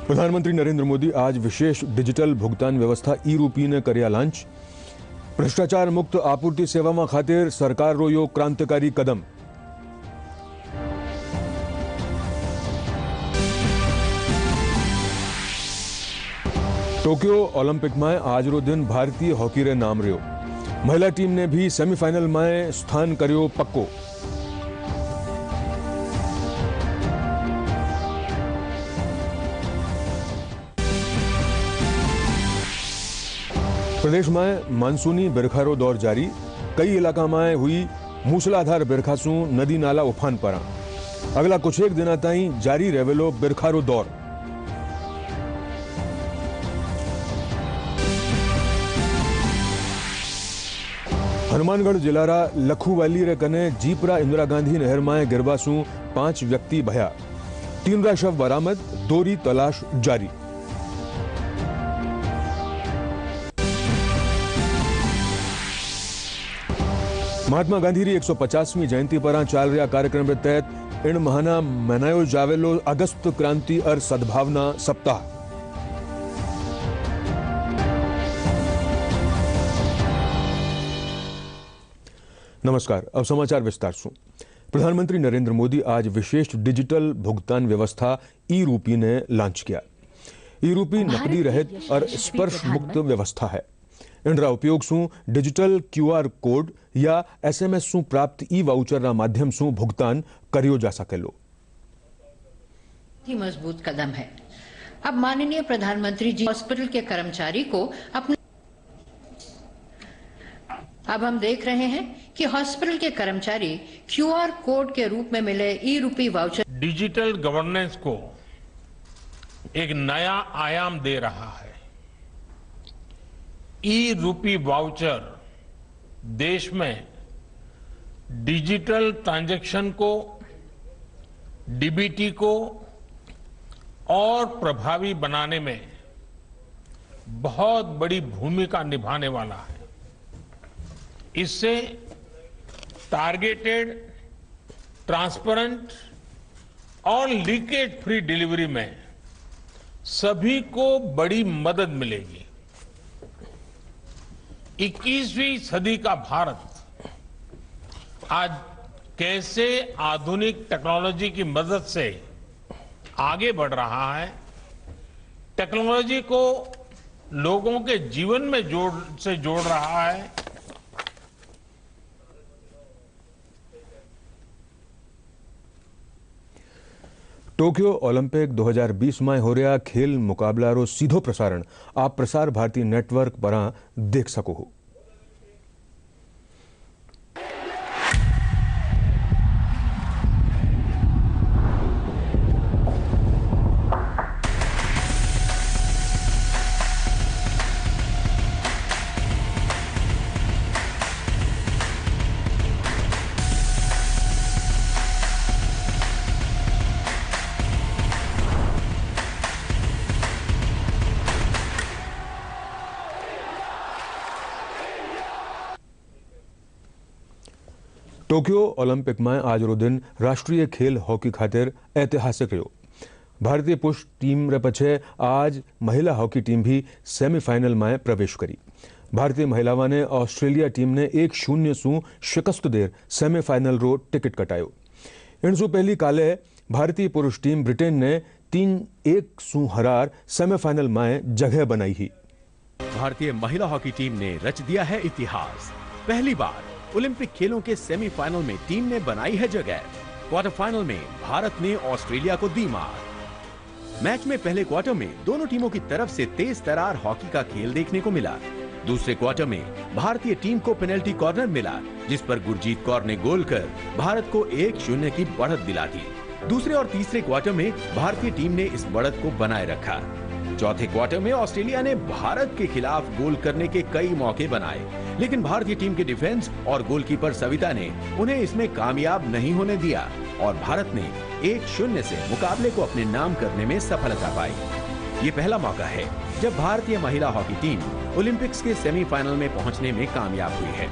प्रधानमंत्री नरेंद्र मोदी आज विशेष डिजिटल भुगतान व्यवस्था ई-रूपी ने કર્યા લાંચ। ભ્રષ્ટાચાર મુક્ત આपूर्ति સેવામાં ખાતર સરકારનો યો ક્રાંતિકારી કદમ। टोक्यो ओलंपिक में आज रो दिन भारतीय हॉकी रे नाम रह्यो। महिला टीम ने भी सेमीफाइनल में स्थान कर्यो पक्को। प्रदेश में मानसूनी बिरखारो दौर जारी। कई इलाका में हुई मूसलाधार बिरखासू नदी नाला उफान पर। अगला कुछ एक दिन ताई जारी रहेलो बिरखारो दौर। हनुमानगढ़ जिलारा लखूवाली रे कने जीपरा इंदिरा गांधी नहर में गिरबासू 5 व्यक्ति बह्या। 3 रा शव बरामद, 2 री तलाश जारी। महात्मा गांधी री 150वीं जयंती पर चाल रहा कार्यक्रम के तहत इन महाना मनायो जावेलो अगस्त क्रांति और सद्भावना सप्ताह। नमस्कार, अब समाचार विस्तार से। प्रधानमंत्री नरेंद्र मोदी आज विशेष डिजिटल भुगतान व्यवस्था ई-रूपी ने लॉन्च किया। ई-रूपी नकदी रहित और स्पर्श मुक्त व्यवस्था है। इनका उपयोग सु डिजिटल QR कोड या SMS सु प्राप्त ई वाउचर रा माध्यम सु भुगतान करियो जा सकेलो। ही मजबूत कदम है। अब माननीय प्रधानमंत्री जी हॉस्पिटल के कर्मचारी को अपने अब हम देख रहे हैं कि हॉस्पिटल के कर्मचारी QR कोड के रूप में मिले ई-रूपी वाउचर डिजिटल गवर्नेंस को एक नया आयाम दे रहा है। ई-रूपी वाउचर देश में डिजिटल ट्रांजैक्शन को, डीबीटी को और प्रभावी बनाने में बहुत बड़ी भूमिका निभाने वाला है। इससे टारगेटेड, ट्रांसपेरेंट और लीकेज फ्री डिलीवरी में सभी को बड़ी मदद मिलेगी। 21वीं सदी का भारत आज कैसे आधुनिक टेक्नोलॉजी की मदद से आगे बढ़ रहा है, टेक्नोलॉजी को लोगों के जीवन में जोड़ रहा है। टोक्यो ओलंपिक 2020 में हो रहा खेल मुकाबला रो सीधो प्रसारण आप प्रसार भारती नेटवर्क पर देख सको हो। टोक्यो ओलंपिक में आज रो दिन राष्ट्रीय खेल हॉकी खातिर ऐतिहासिक रह्यो। भारतीय पुरुष टीम रे पछे आज महिला हॉकी टीम भी सेमीफाइनल में प्रवेश करी। भारतीय महिलावां ने ऑस्ट्रेलिया टीम ने 1-0 सु शिकस्त देर सेमीफाइनल रो टिकट कटायो। इनसु पहली काले भारतीय पुरुष टीम ब्रिटेन ने 3-1 सु हरार सेमीफाइनल में जगह बनाई ही। भारतीय महिला हॉकी टीम ने रच दिया है इतिहास। पहली बार ओलंपिक खेलों के सेमीफाइनल में टीम ने बनाई है जगह। क्वार्टर फाइनल में भारत ने ऑस्ट्रेलिया को दी मात। मैच में पहले क्वार्टर में दोनों टीमों की तरफ से तेज तरार हॉकी का खेल देखने को मिला। दूसरे क्वार्टर में भारतीय टीम को पेनल्टी कॉर्नर मिला, जिस पर गुरजीत कौर ने गोल कर भारत को 1-0 की बढ़त दिला दी। दूसरे और तीसरे क्वार्टर में भारतीय टीम ने इस बढ़त को बनाए रखा। चौथे क्वार्टर में ऑस्ट्रेलिया ने भारत के खिलाफ गोल करने के कई मौके बनाए, लेकिन भारतीय टीम के डिफेंस और गोलकीपर सविता ने उन्हें इसमें कामयाब नहीं होने दिया और भारत ने 1-0 से मुकाबले को अपने नाम करने में सफलता पाई। ये पहला मौका है जब भारतीय महिला हॉकी टीम ओलंपिक्स के सेमीफाइनल में पहुंचने में कामयाब हुई है।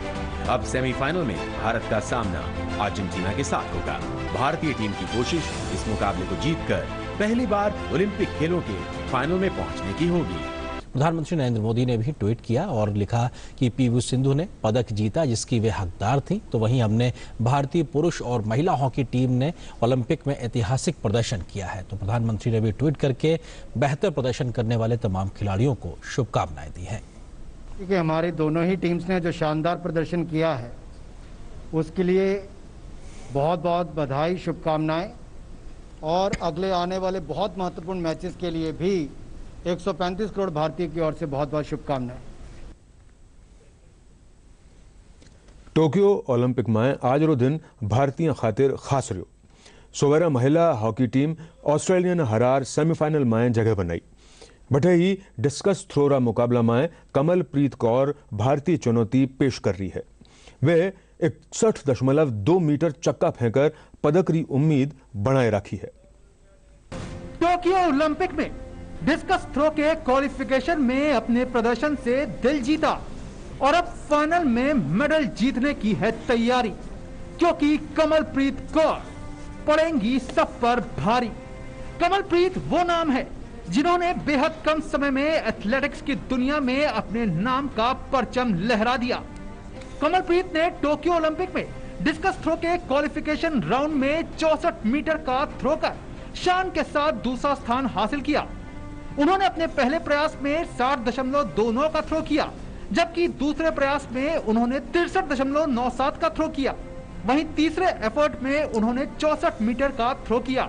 अब सेमीफाइनल में भारत का सामना अर्जेंटीना के साथ होगा। भारतीय टीम की कोशिश इस मुकाबले को जीतकर पहली बार ओलंपिक खेलों के फाइनल में पहुंचने की होगी। प्रधानमंत्री नरेंद्र मोदी ने भी ट्वीट किया और लिखा कि पीवी सिंधु ने पदक जीता जिसकी वे हकदार थी, तो वहीं हमने भारतीय पुरुष और महिला हॉकी टीम ने ओलंपिक में ऐतिहासिक प्रदर्शन किया है। तो प्रधानमंत्री ने भी ट्वीट करके बेहतर प्रदर्शन करने वाले तमाम खिलाड़ियों को शुभकामनाएं दी हैं। क्योंकि हमारी दोनों ही टीम्स ने जो शानदार प्रदर्शन किया है उसके लिए बहुत बहुत बधाई, शुभकामनाएं, और अगले आने वाले बहुत महत्वपूर्ण मैचेस के लिए भी 135 करोड़ भारतीय की ओर से बहुत बहुत शुभकामनाएं। टोक्यो ओलंपिक में आज रो दिन भारतीय खातिर खास रहो। सोवेरा महिला हॉकी टीम ऑस्ट्रेलियन हरार सेमीफाइनल में जगह बनाई। बटे ही डिस्कस थ्रोरा मुकाबला में कमलप्रीत कौर भारतीय चुनौती पेश कर रही है। वे 61.2 मीटर चक्का फेंकर पदक की उम्मीद बनाए रखी है। टोक्यो ओलंपिक में डिस्कस थ्रो के क्वालिफिकेशन में अपने प्रदर्शन से दिल जीता और अब फाइनल में मेडल जीतने की है तैयारी, क्योंकि कमलप्रीत कौर पड़ेंगी सब पर भारी। कमलप्रीत वो नाम है जिन्होंने बेहद कम समय में एथलेटिक्स की दुनिया में अपने नाम का परचम लहरा दिया। कमलप्रीत ने टोक्यो ओलंपिक में डिस्कस थ्रो के क्वालिफिकेशन राउंड में 64 मीटर का थ्रो कर शान के साथ दूसरा स्थान हासिल किया। उन्होंने अपने पहले प्रयास में 60.29 का थ्रो किया, जबकि दूसरे प्रयास में उन्होंने 63.97 का थ्रो किया। वहीं तीसरे एफर्ट में उन्होंने 64 मीटर का थ्रो किया।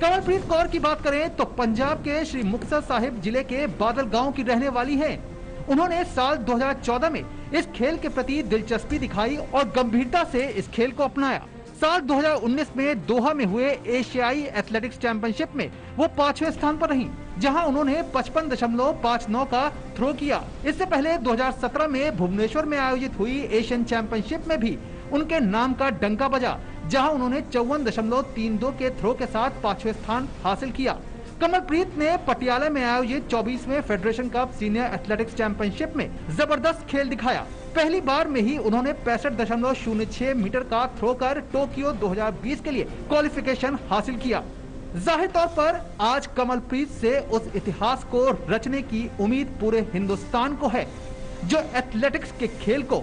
कमलप्रीत कौर की बात करें तो पंजाब के श्री मुक्तसर साहिब जिले के बादल गांव की रहने वाली हैं। उन्होंने साल 2014 में इस खेल के प्रति दिलचस्पी दिखाई और गंभीरता से इस खेल को अपनाया। साल 2019 में दोहा में हुए एशियाई एथलेटिक्स चैंपियनशिप में वो 5वें स्थान पर रहीं, जहां उन्होंने 55.59 का थ्रो किया। इससे पहले 2017 में भुवनेश्वर में आयोजित हुई एशियन चैंपियनशिप में भी उनके नाम का डंका बजा, जहां उन्होंने 54.32 के थ्रो के साथ 5वें स्थान हासिल किया। कमलप्रीत ने पटियाला में आयोजित 24वें federation cup senior athletics championship में जबरदस्त खेल दिखाया। पहली बार में ही उन्होंने 65.06 मीटर का थ्रो कर टोक्यो 2020 के लिए क्वालिफिकेशन हासिल किया। जाहिर तौर पर आज कमलप्रीत से उस इतिहास को रचने की उम्मीद पूरे हिंदुस्तान को है, जो एथलेटिक्स के खेल को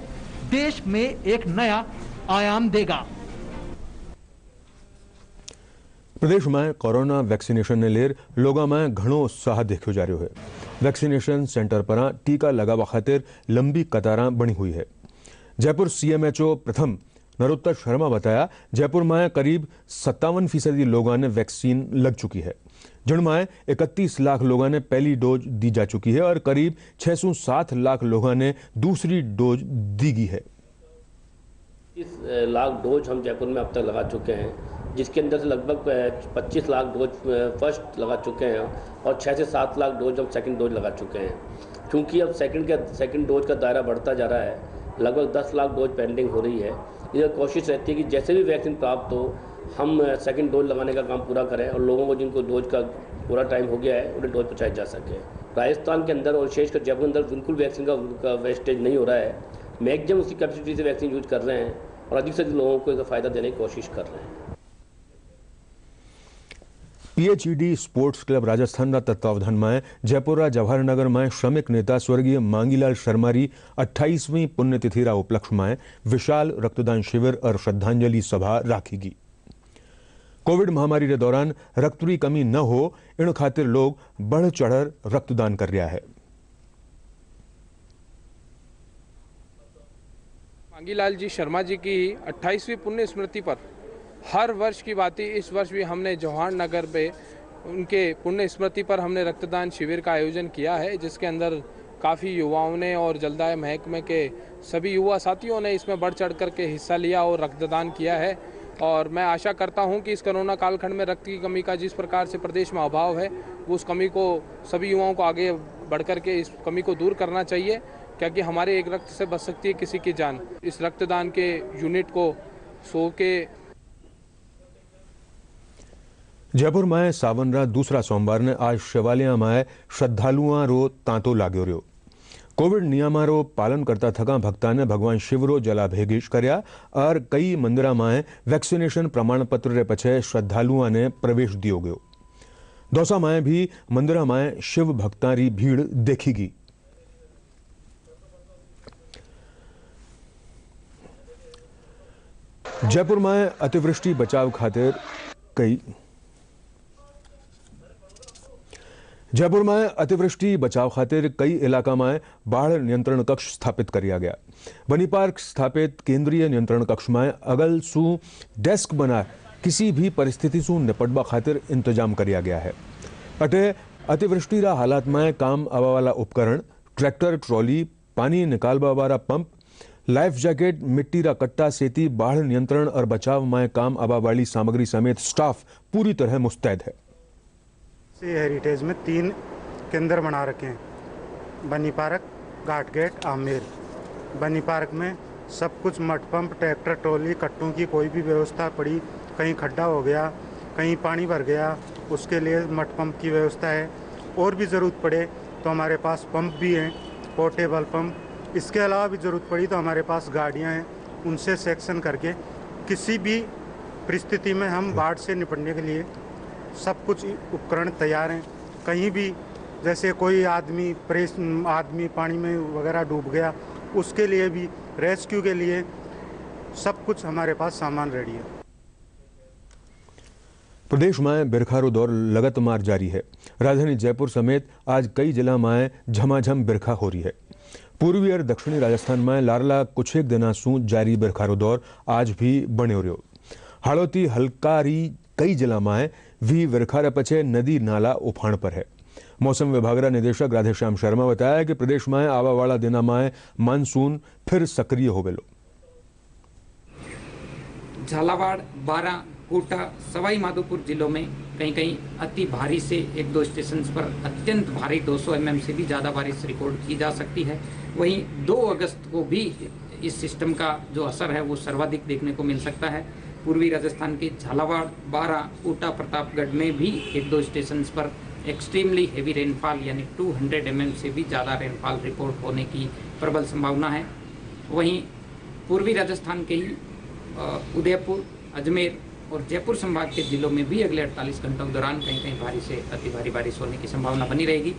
देश में एक नया आयाम देगा। प्रदेश में कोरोना वेक्सिनेशन ने लेर लोगों में घणो उत्साह देखो जा रहा है। वेक्सिनेशन सेंटर पर टीका लगावा खातिर लंबी कतारां बनी हुई है। जयपुर सीएमएचओ प्रथम नरोत्तर शर्मा बताया, जयपुर में करीब 57% लोगों ने वैक्सीन लग चुकी है, जिनमें 31 लाख लोगों ने पहली डोज दी जा चुकी है और करीब 607 लाख लोगों ने दूसरी डोज दी गई है। 30 लाख डोज हम जयपुर में अब तक लगा चुके हैं, जिसके अंदर से लगभग 25 लाख डोज फर्स्ट लगा चुके हैं और 6 से 7 लाख डोज हम सेकंड डोज लगा चुके हैं। क्योंकि अब सेकंड डोज का दायरा बढ़ता जा रहा है, लगभग 10 लाख डोज पेंडिंग हो रही है। यह कोशिश रहती है कि जैसे भी वैक्सीन प्राप्त हो हम सेकंड डोज लगाने का काम पूरा करें और लोगों को जिनको डोज का पूरा टाइम हो गया है उन्हें डोज पहुँचाई जा सके। राजस्थान के अंदर और विशेषकर जयपुर के अंदर बिल्कुल वैक्सीन का वेस्टेज नहीं हो रहा है। मैक्सिमम उसकी कैपेसिटी से वैक्सीन यूज कर रहे हैं और अधिक से अधिक लोगों को इसका फ़ायदा देने की कोशिश कर रहे हैं। पीएचईडी स्पोर्ट्स क्लब राजस्थान का तत्वावधान में जयपुर जवाहर नगर में श्रमिक नेता स्वर्गीय मांगीलाल शर्मा री 28वीं पुण्यतिथि रा उपलक्ष्य में विशाल रक्तदान शिविर और श्रद्धांजलि सभा राखीगी। कोविड महामारी के दौरान रक्त की कमी न हो, इन खातिर लोग बढ़ चढ़ रक्तदान कर रहा है। मांगीलाल जी शर्मा जी की 28वीं पुण्य स्मृति पर हर वर्ष की बात ही इस वर्ष भी हमने जवाहर नगर पे उनके पुण्य स्मृति पर हमने रक्तदान शिविर का आयोजन किया है, जिसके अंदर काफ़ी युवाओं ने और जलदाय महकमे के सभी युवा साथियों ने इसमें बढ़ चढ़ कर के हिस्सा लिया और रक्तदान किया है। और मैं आशा करता हूं कि इस कोरोना कालखंड में रक्त की कमी का जिस प्रकार से प्रदेश में अभाव है, वो उस कमी को सभी युवाओं को आगे बढ़ कर के इस कमी को दूर करना चाहिए, क्योंकि हमारे एक रक्त से बच सकती है किसी की जान। इस रक्तदान के यूनिट को 100 के जयपुर में सावन रा दूसरा सोमवार ने आज शिवालय में श्रद्धालुओं रो तांतो लाग्यो रहो। कोविड नियमों रो पालन करता थका भक्ता ने भगवान शिव रो जलाभिषेक कर्या और कई मंदिर में वैक्सीनेशन प्रमाण पत्र रे पछे श्रद्धालुओं ने प्रवेश दियो गयो। दौसा माए भी मंदिरा माए शिव भक्तारी भीड़ देखीगी। जयपुर में अतिवृष्टि बचाव खातिर कई इलाका में बाढ़ नियंत्रण कक्ष स्थापित किया गया। बनी पार्क स्थापित केंद्रीय नियंत्रण कक्ष में अगल सू डेस्क बना किसी भी परिस्थिति सू निपटवा खातिर इंतजाम किया गया है। अटे अतिवृष्टि रा हालात में काम आवा वाला उपकरण, ट्रैक्टर, ट्रॉली, पानी निकालवा वाला पंप, लाइफ जैकेट, मिट्टी रा कट्टा सेती बाढ़ नियंत्रण और बचाव में काम आवा वाली सामग्री समेत स्टाफ पूरी तरह मुस्तैद है। हेरिटेज में 3 केंद्र बना रखे हैं, बनी पार्क, घाट गेट, आमेर। बनी पार्क में सब कुछ मड पंप, ट्रैक्टर, ट्रॉली, कट्टों की कोई भी व्यवस्था पड़ी, कहीं खड्डा हो गया, कहीं पानी भर गया, उसके लिए मड पंप की व्यवस्था है। और भी ज़रूरत पड़े तो हमारे पास पंप भी हैं, पोर्टेबल पंप। इसके अलावा भी ज़रूरत पड़ी तो हमारे पास गाड़ियां हैं, उनसे सेक्शन करके किसी भी परिस्थिति में हम बाढ़ से निपटने के लिए सब कुछ उपकरण तैयार हैं। कहीं भी जैसे कोई आदमी पानी में वगैरह डूब गया, उसके लिए भी रेस्क्यू के लिए सब कुछ हमारे पास सामान रेडी है। प्रदेश में बिरखारो दौर लगातार जारी है। राजधानी जयपुर समेत आज कई जिला में झमाझम बिरखा हो रही है। पूर्वी और दक्षिणी राजस्थान में लारला कुछ एक दिना सू जारी बिरखारो दौर आज भी बने हो रहो। हाड़ोती हल्कारी कई जिला में भी बिरखारे पछे नदी नाला उफान पर है। मौसम विभाग निदेशक राधेश्याम शर्मा बताया कि प्रदेश में आवा वाला दिना में मानसून फिर सक्रिय हो गयो। झालावाड़, बारां, कोटा, सवाई माधोपुर जिलों में कहीं कहीं अति भारी से 1-2 स्टेशन पर अत्यंत भारी 200 mm से भी ज़्यादा बारिश रिकॉर्ड की जा सकती है। वहीं 2 अगस्त को भी इस सिस्टम का जो असर है वो सर्वाधिक देखने को मिल सकता है। पूर्वी राजस्थान के झालावाड़, बारां, कोटा, प्रतापगढ़ में भी 1-2 स्टेशन पर एक्सट्रीमली हेवी रेनफॉल यानी 200 mm से भी ज़्यादा रेनफॉल रिपोर्ट होने की प्रबल संभावना है। वहीं पूर्वी राजस्थान के ही उदयपुर, अजमेर और जयपुर संभाग के जिलों में भी अगले 48 घंटों के दौरान कहीं कहीं भारी से अति भारी बारिश होने की संभावना बनी रहेगी।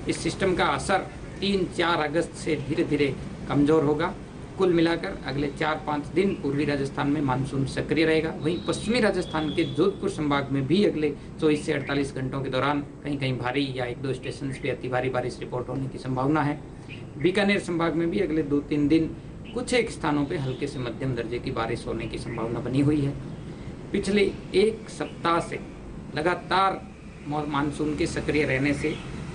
इस सिस्टम का असर 3-4 अगस्त से धीरे धीरे कमज़ोर होगा। कुल मिलाकर अगले 4-5 दिन पूर्वी राजस्थान में मानसून सक्रिय रहेगा। वहीं पश्चिमी राजस्थान के जोधपुर संभाग में भी अगले 24 से 48 घंटों के दौरान कहीं कहीं भारी या 1-2 स्टेशन पे अति भारी बारिश रिपोर्ट होने की संभावना है। बीकानेर संभाग में भी अगले 2-3 दिन कुछ एक स्थानों पे हल्के से मध्यम दर्जे की बारिश होने की संभावना बनी हुई है। पिछले 1 सप्ताह से लगातार मानसून के सक्रिय रहने से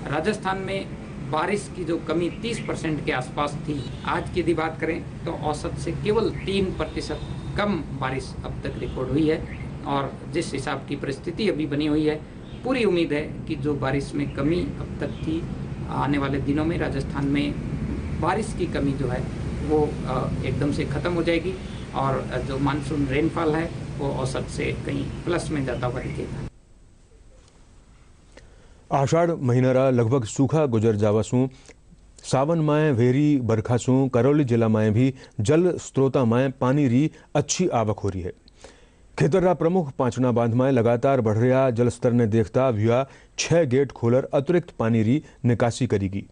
राजस्थान में बारिश की जो कमी 30% के आसपास थी, आज की यदि बात करें तो औसत से केवल 3% कम बारिश अब तक रिकॉर्ड हुई है। और जिस हिसाब की परिस्थिति अभी बनी हुई है, पूरी उम्मीद है कि जो बारिश में कमी अब तक थी, आने वाले दिनों में राजस्थान में बारिश की कमी जो है वो एकदम से ख़त्म हो जाएगी और जो मानसून रेनफॉल है वो औसत से कहीं प्लस में जाता हुआ दिखेगा। आषाढ़ महीनारा लगभग सूखा गुजर जावासू सावन में वेरी बरखासू करौली जिला में भी जल स्त्रोता में पानी री अच्छी आवक हो रही है। खेतररा प्रमुख पांचना बांध में लगातार बढ़ रहा जल स्तर ने देखता व्यूआ 6 गेट खोलर अतिरिक्त पानी री निकासी करेगी।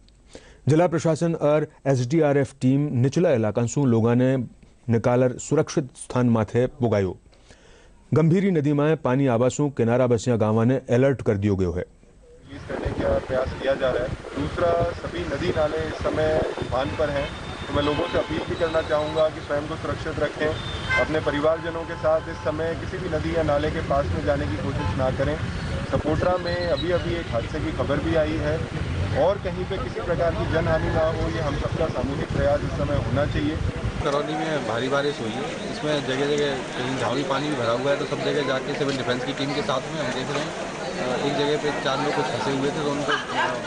जिला प्रशासन और SDRF टीम निचला इलाका सू लोगों ने निकालर सुरक्षित स्थान माथे पुगायो। गंभीरी नदी में पानी आवासू किनारा बसिया गांव ने अलर्ट कर दियो गयो है। करने का प्रयास किया जा रहा है। दूसरा, सभी नदी नाले इस समय उफान पर हैं, तो मैं लोगों से अपील भी करना चाहूँगा कि स्वयं को सुरक्षित रखें, अपने परिवारजनों के साथ इस समय किसी भी नदी या नाले के पास में जाने की कोशिश ना करें। सपोटरा में अभी एक हादसे की खबर भी आई है और कहीं पे किसी प्रकार की जनहानि ना हो, ये हम सबका सामूहिक प्रयास इस समय होना चाहिए। करौली में भारी बारिश हुई है, इसमें जगह जगह कहीं झाड़ी पानी भी भरा हुआ है, तो सब जगह जाके सिविल डिफेंस की टीम के साथ में हम देख रहे हैं। एक जगह पे 4 लोग कुछ फंसे हुए थे तो उनको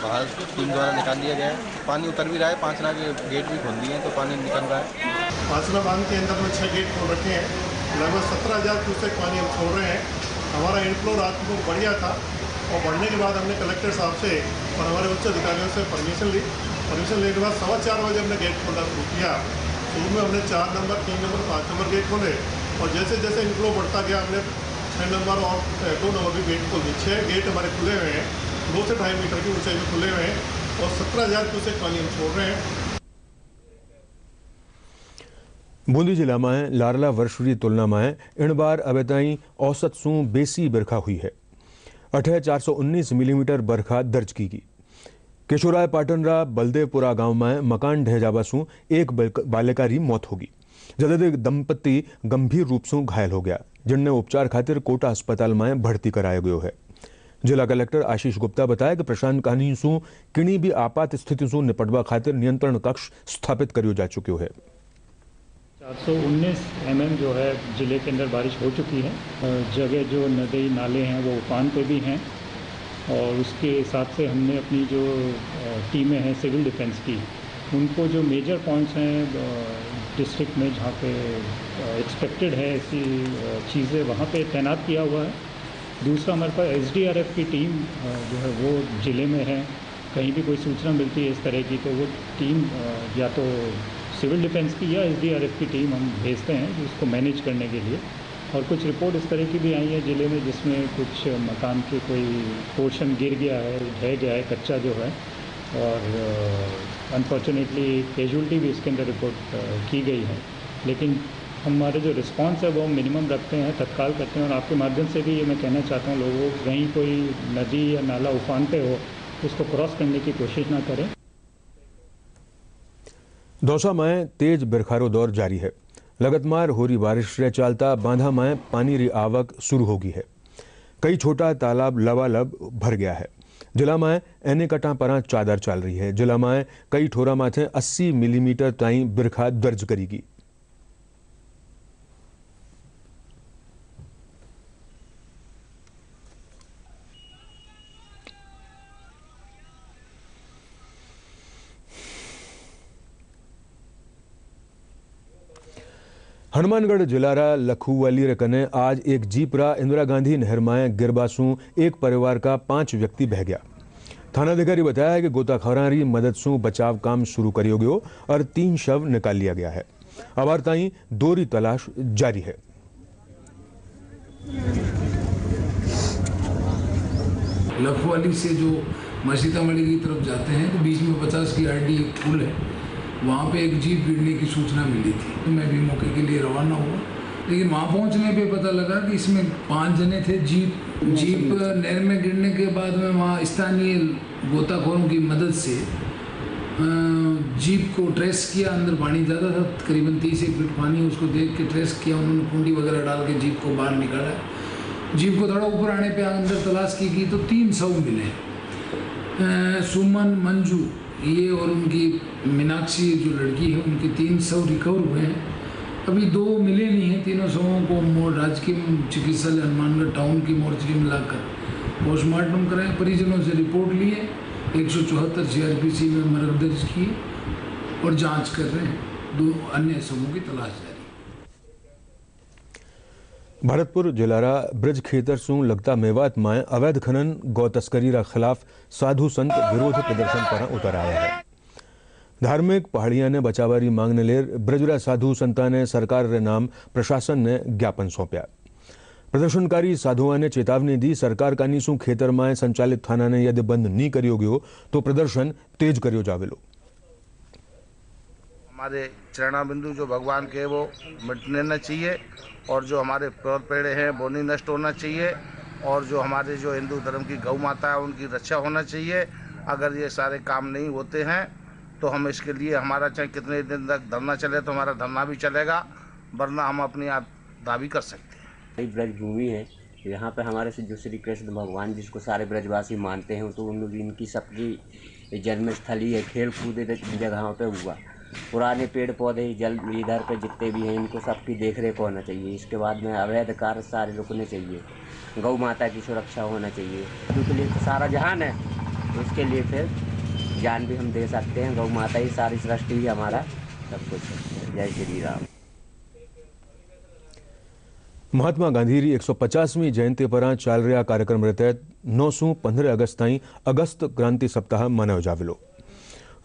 बाहर टीम द्वारा निकाल लिया गया है। पानी उतर भी रहा है, पांचना के गेट भी खोल दिए हैं तो पानी निकल रहा है। पांचना बांध के अंदर में 6 गेट खोल रखे हैं, लगभग 17,000 क्यूसेक पानी हम छोड़ रहे हैं। हमारा इनफ्लो रात को बढ़िया था और बढ़ने के बाद हमने कलेक्टर साहब से और हमारे उच्च अधिकारियों से परमिशन ली। परमिशन लेने के बाद 4:15 बजे हमने गेट खोलना शुरू किया। शुरू में हमने 4 नंबर, 3 नंबर, 5 नंबर गेट खोले और जैसे जैसे इनफ्लो बढ़ता गया हमने 6 नंबर और 2 नंबर भी गेट खोल दिए। 6 गेट हमारे खुले हुए हैं, 2 से 2.5 मीटर की ऊंचाई में खुले हुए हैं और 17,000 क्यूसेक पानी हम छोड़ रहे हैं। बूंदी जिला में लारला वर्षरी तुलना में इन बार अबे ताईं औसत सूं बेसी बरखा हुई है। 419 मिलीमीटर बरखा दर्ज की गई। केशोराय पाटनरा बलदेवपुरा गांव में मकान ढह जावा सूं एक बालिका री मौत होगी, जबकि एक दंपति गंभीर रूप से घायल हो गया, जिनने उपचार खातिर कोटा अस्पताल में भर्ती कराया गयो है। जिला कलेक्टर आशीष गुप्ता बताया कि प्रशांत कहानी सूं किणी भी आपात स्थिति सूं निपटवा खातिर नियंत्रण कक्ष स्थापित करियो जा चुक्यो है। 419 mm जो है ज़िले के अंदर बारिश हो चुकी है। जगह जो नदी नाले हैं वो उफान पे भी हैं और उसके हिसाब से हमने अपनी जो टीमें हैं सिविल डिफेंस की, उनको जो मेजर पॉइंट्स हैं डिस्ट्रिक्ट में जहाँ पे एक्सपेक्टेड है ऐसी चीज़ें वहाँ पे तैनात किया हुआ है। दूसरा हमारे पास SDRF की टीम जो है वो ज़िले में है। कहीं भी कोई सूचना मिलती है इस तरह की तो वो टीम या तो सिविल डिफेंस की या SDRF की टीम हम भेजते हैं उसको मैनेज करने के लिए। और कुछ रिपोर्ट इस तरह की भी आई है ज़िले में जिसमें कुछ मकान के कोई पोर्शन गिर गया है, ढह गया है कच्चा जो है, और अनफॉर्चुनेटली कैजुअल्टी भी इसके अंदर रिपोर्ट की गई है। लेकिन हमारे जो रिस्पांस है वो मिनिमम रखते हैं, तत्काल करते हैं। और आपके माध्यम से भी ये मैं कहना चाहता हूँ लोगों को कहीं कोई नदी या नाला उफान पे हो उसको क्रॉस करने की कोशिश ना करें। दौसा में तेज बरखारो दौर जारी है। लगातार हो रही बारिश से चालता बांधा में पानी री आवक शुरू हो गई है। कई छोटा तालाब लबालब भर गया है। जिला में एने कटा परा चादर चल रही है। जिला में कई ठोरा माथे 80 मिलीमीटर ताईं बरखा दर्ज करेगी। हनुमानगढ़ जिलारा लखुवाली रे कने आज एक जीपरा इंदिरा गांधी नहर में गिरबासू एक परिवार का 5 व्यक्ति बह गया। थानाधिकारी बताया कि गोताखोरां री मदद से बचाव काम शुरू करियो गयो और 3 शव निकाल लिया गया है। अबार ताईं 2 री तलाश जारी है। लखवाली से जो सीतामढ़ी की तरफ जाते हैं तो बीच में 50 की RD एक पुल है, वहाँ पे एक जीप गिरने की सूचना मिली थी। तो मैं भी मौके के लिए रवाना हुआ, लेकिन वहाँ पहुँचने पे पता लगा कि इसमें 5 जने थे। जीप नहर में गिरने के बाद में वहाँ स्थानीय गोताखोरों की मदद से जीप को ट्रेस किया। अंदर पानी ज़्यादा था, करीबन 30 फीट पानी। उसको देख के ट्रेस किया उन्होंने, कुंडी वगैरह डाल के जीप को बाहर निकाला। जीप को थोड़ा ऊपर आने पे अंदर तलाश की गई तो 3 शव मिले। सुमन, मंजू ये और उनकी मीनाक्षी जो लड़की है, उनके 3 शव रिकवर हुए हैं। अभी 2 मिले नहीं हैं। तीनों शवों को राजकीय चिकित्सालय हनुमानगढ़ टाउन की मोर्चरी में लाकर पोस्टमार्टम कराए। परिजनों से रिपोर्ट लिए, 174 CRPC में मर्ग दर्ज किए और जांच कर रहे हैं। 2 अन्य शवों की तलाश जारी। भरतपुर जिलारा ब्रज खेतर सूं लगता मेवात में अवैध खनन गौ तस्करी रा खिलाफ साधु संत विरोध प्रदर्शन पर उतर आया है। धार्मिक पहाड़ियां ने बचावारी मांगने लेर ब्रजरा साधु संता ने सरकार रे नाम प्रशासन ने ज्ञापन सौंप्या। प्रदर्शनकारी साधुओं ने चेतावनी दी, सरकार कानी सूं खेतर में संचालित थाना ने यदि बंद नहीं करियो गयो तो प्रदर्शन तेज करियो जावेलो। हमारे चरणा बिंदु जो भगवान के वो मिटने न चाहिए और जो हमारे पेड़ पेड़े हैं वो नहीं नष्ट होना चाहिए और जो हमारे जो हिंदू धर्म की गौ माता है उनकी रक्षा होना चाहिए। अगर ये सारे काम नहीं होते हैं तो हम इसके लिए हमारा चाहे कितने दिन तक धरना चले तो हमारा धरना भी चलेगा, वरना हम अपनी आप दावी कर सकते हैं। ब्रज भूमि है, यहाँ पे हमारे से जो श्री कृष्ण भगवान जिसको सारे ब्रजवासी मानते हैं तो इनकी सबकी जन्मस्थली है। खेल कूद जगहों पे हुआ, पुराने पेड़ पौधे जल इधर पे जितने भी हैं इनको सबकी देख रेख होना चाहिए। इसके बाद में अवैध कार्य सारे रुकने चाहिए, गौ माता की सुरक्षा होना चाहिए। उसके लिए तो सारा जहान है, उसके लिए फिर जान भी हम दे सकते हैं। गौ माता ही सारी सृष्टि ही हमारा सब कुछ है। जय श्री राम। महात्मा गांधी री 150वीं जयंती पर चाल रहा कार्यक्रम रे तहत 9 से 15 अगस्त ताईं अगस्त क्रांति सप्ताह मनायो जावेलो।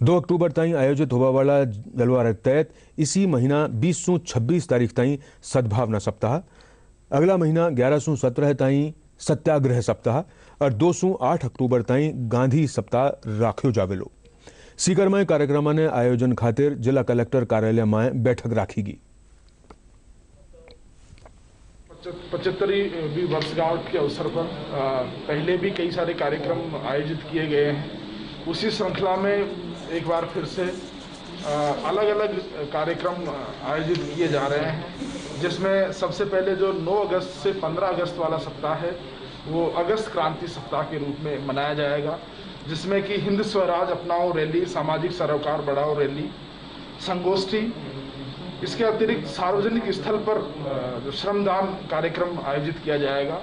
2 अक्टूबर ताईं आयोजित होने वाला जलवा रे तहत इसी महीना 20 से 26 तारीख ताईं सद्भावना सप्ताह, अगला महीना 11 से 17 ताईं सत्याग्रह सप्ताह और 2 से 8 अक्टूबर ताईं गांधी सप्ताह राख्यो जावेलो। सीकर में कार्यक्रम ने आयोजन खातिर जिला कलेक्टर कार्यालय में बैठक राखीगी। 75वीं वर्षगांठ के अवसर पर पहले भी कई सारे कार्यक्रम आयोजित किए गए हैं। उसी श्रृंखला में एक बार फिर से अलग अलग कार्यक्रम आयोजित किए जा रहे हैं, जिसमें सबसे पहले जो 9 अगस्त से 15 अगस्त वाला सप्ताह है वो अगस्त क्रांति सप्ताह के रूप में मनाया जाएगा, जिसमें कि हिंद स्वराज अपनाओ रैली, सामाजिक सरोकार बढ़ाओ रैली, संगोष्ठी, इसके अतिरिक्त सार्वजनिक स्थल पर जो श्रमदान कार्यक्रम आयोजित किया जाएगा।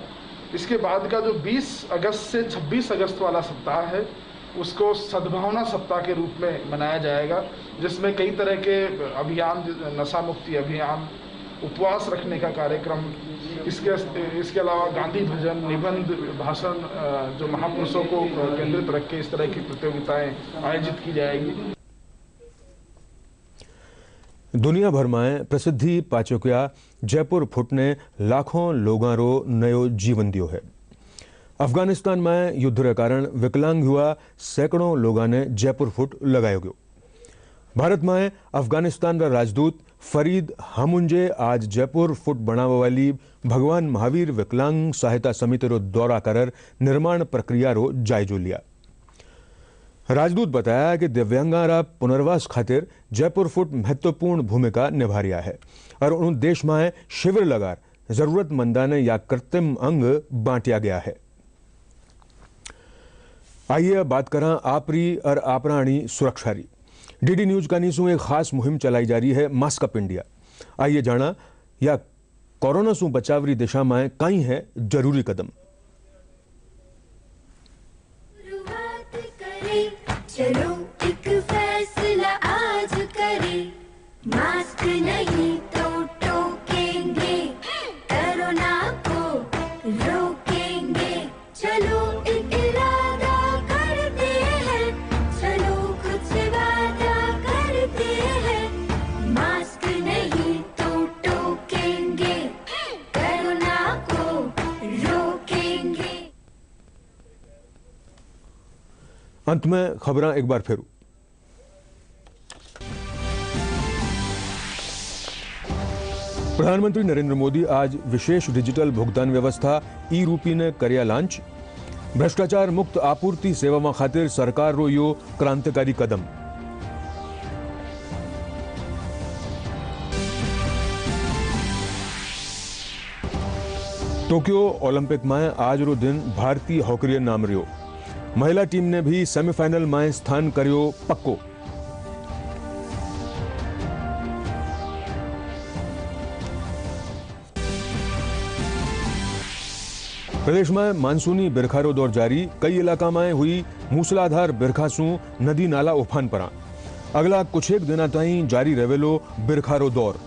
इसके बाद का जो 20 अगस्त से 26 अगस्त वाला सप्ताह है उसको सद्भावना सप्ताह के रूप में मनाया जाएगा, जिसमें कई तरह के अभियान, नशा मुक्ति अभियान, उपवास रखने का कार्यक्रम, इसके अलावा गांधी भजन, निबंध, भाषण, जो महापुरुषों को केंद्रित रख के इस तरह की प्रतियोगिताएं आयोजित की जाएगी। दुनिया भर में प्रसिद्धि पाचोकिया जयपुर फुट ने लाखों लोगों रो नयो जीवन दियो है। अफगानिस्तान में युद्ध के कारण विकलांग हुआ सैकड़ों लोगों ने जयपुर फुट लगायो गयो। भारत में अफगानिस्तान का राजदूत फरीद हामुंजे आज जयपुर फुट बनावा वाली भगवान महावीर विकलांग सहायता समिति रो दौरा कर निर्माण प्रक्रिया रो जायजो लिया। राजदूत बताया कि दिव्यांगारा पुनर्वास खातिर जयपुर फुट महत्वपूर्ण भूमिका निभा रहा है और उन देश में शिविर लगार जरूरतमंदा ने या कृत्रिम अंग बांटिया गया है। आइए बात करें आपरी और आपराणी सुरक्षा री। डीडी न्यूज का नीसू एक खास मुहिम चलाई जा रही है, मास्क अप इंडिया। आइए जाना या कोरोना से बचाव री दिशा में कई है जरूरी कदम। चलो एक फैसला आज करें, मास्क नहीं तो टोकेंगे, कोरोना को रोकेंगे। चलो एक इरादा करते हैं, चलो कुछ वादा करते हैं, मास्क नहीं तो टोकेंगे, कोरोना को रोकेंगे। अंत में खबरें एक बार फिर। प्रधानमंत्री नरेंद्र मोदी आज विशेष डिजिटल भुगतान व्यवस्था ई रूपी ने करिया लॉन्च। भ्रष्टाचार मुक्त आपूर्ति सेवा खातिर सरकार रो यो क्रांतिकारी कदम। टोक्यो ओलंपिक में आज रो दिन भारतीय हॉकी नाम रियो। महिला टीम ने भी सेमीफाइनल में स्थान करियो पक्को। प्रदेश में मानसूनी बिरखारो दौर जारी। कई इलाका में हुई मूसलाधार बिरखासू नदी नाला उफान पर। अगला कुछ एक दिन ताईं जारी रहेलो बिरखारो दौर।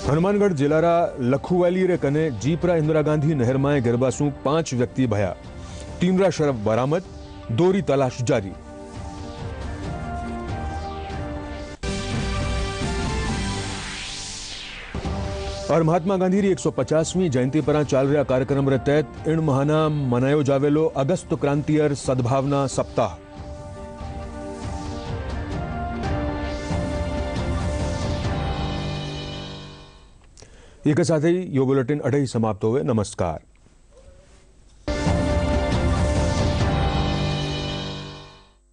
हनुमानगढ़ जिलारा लखुवाली रे कने जीपरा इंदिरा गांधी नहर में गिरबासू 5 व्यक्ति भया। 3 शराब बरामद, 2 तलाश जारी। और महात्मा गांधी री 150वीं जयंती पर चल रहा कार्यक्रम रे तहत इन महाना मनायो जावेलो अगस्त क्रांति और सद्भावना सप्ताह। एक साथ ही यो बुलेटिन अढ़ाई समाप्त हुए। नमस्कार।